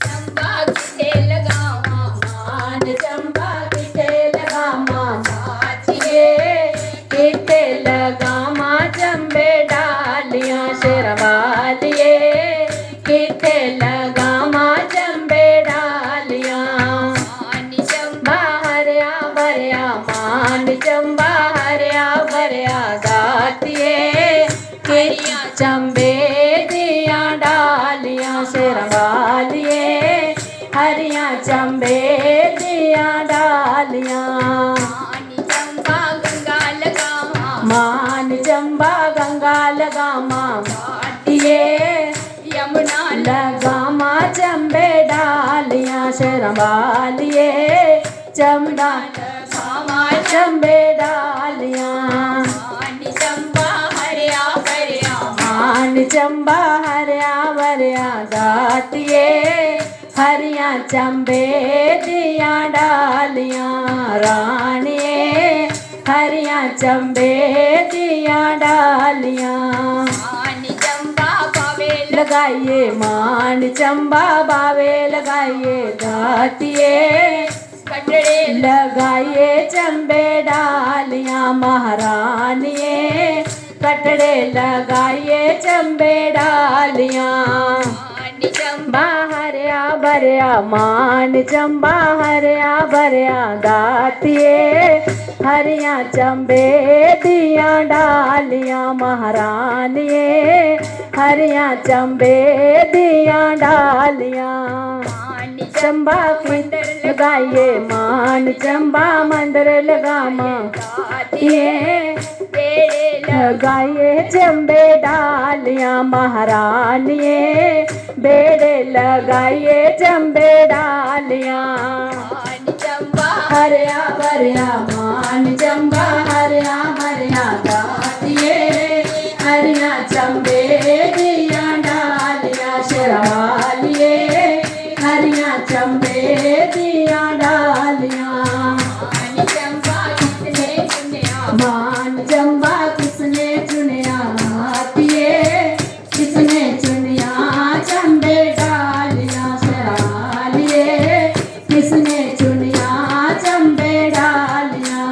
चंबा किथे लगावा मान चंबा किथे लगावा जातिए किथे लगावा चंबे डालियां शेरवालिए किथे लगावा चंबे डालियां चंबा हरिया भरिया मान चंबा हरिया भरिया गातिए हरिया चंबे दिया डालियां शेरवालिए हरिया चंबे दिया डालियां चंबा गंगा लगावा मान चंबा गंगा लगामा ये यमुना लगामा चंबे डालियां शेरवालिए चमड़ा लगावा चंबे डालियां चंबा हरिया भरिया मान चंबा हरिया भरिया गातिए हरिया चंबे दिया डालियां रानिए हरिया चंबे दिया डालियां चंबा पावे लगाइए मान चंबा बावे लगाइए गातिए कटड़े लगाइए चंबे डालियां महारानिए कटड़े लगाइए चंबे डालियां चंबा हरिया भरिया मान चंबा हरिया भरिया गातिए हरिया चंबे दिया डालियां महारानिए हरिया चंबे दिया डालियां चंबा की लगाइए मान चंबा मंदिर लगामा ये लगाइए चंबे डालियां महारानिए बेड़े लगाइए चंबे डालियां चंबा हरिया भरिया मान चंबा हरिया भरिया गातिए हरिया चंबे दिया डालियां शेरवालिए हरिया चंबे दिया डालियां चंबा किसने चुनिया मान चंबा किसने चुनिया आतिए किसने चुनिया चंबे डालियां शेरवालिए किसने चुनिया चंबे डालियां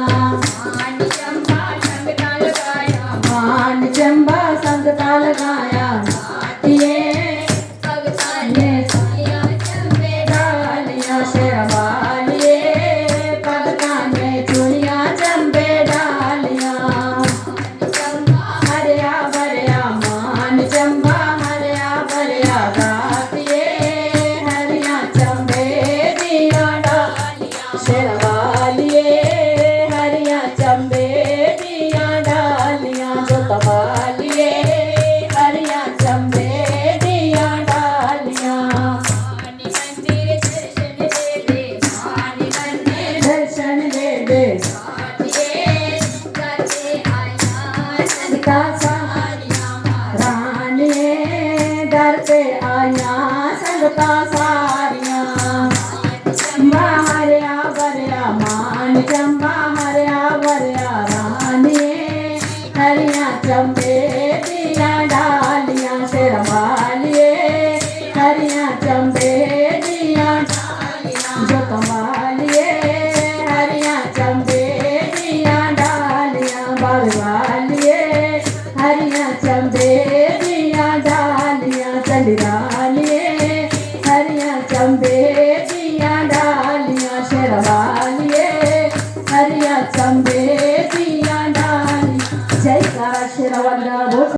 चंबा संगता लगाया मान चंबा संगता लगाया आतिए भगता ने साया चंबे डालियां शेरवालिए भगता ने चुनिया चंबे डालियां चंबा हरिया भरिया मान चंबा हरिया भरिया गातिए हरिया चंबे दिया डालियां शेरवालिए हरिया चंबे दिया डालियां जोतवालिए हरिया चंबे दिया डालियां मंदिर दर्शन दे दे मंदिर दर्शन दे दे करते आया संगता सारिया रानिए दर पे आया संगता सारिया चंबा हरिया भरिया मान चंबा हरिया भरिया रानिए हरिया चंबे दिया डालियां शेरवालिए हरिया चंबे दिया जो कमालिए हरिया चंबे दिया डालियां बरवालिए हरिया चंबे दिया डालियां चंद्रालिए हरिया चंबे दिया डालियां शेरवालिए हरिया चंबे दिया डालियां जय का शेरवालिया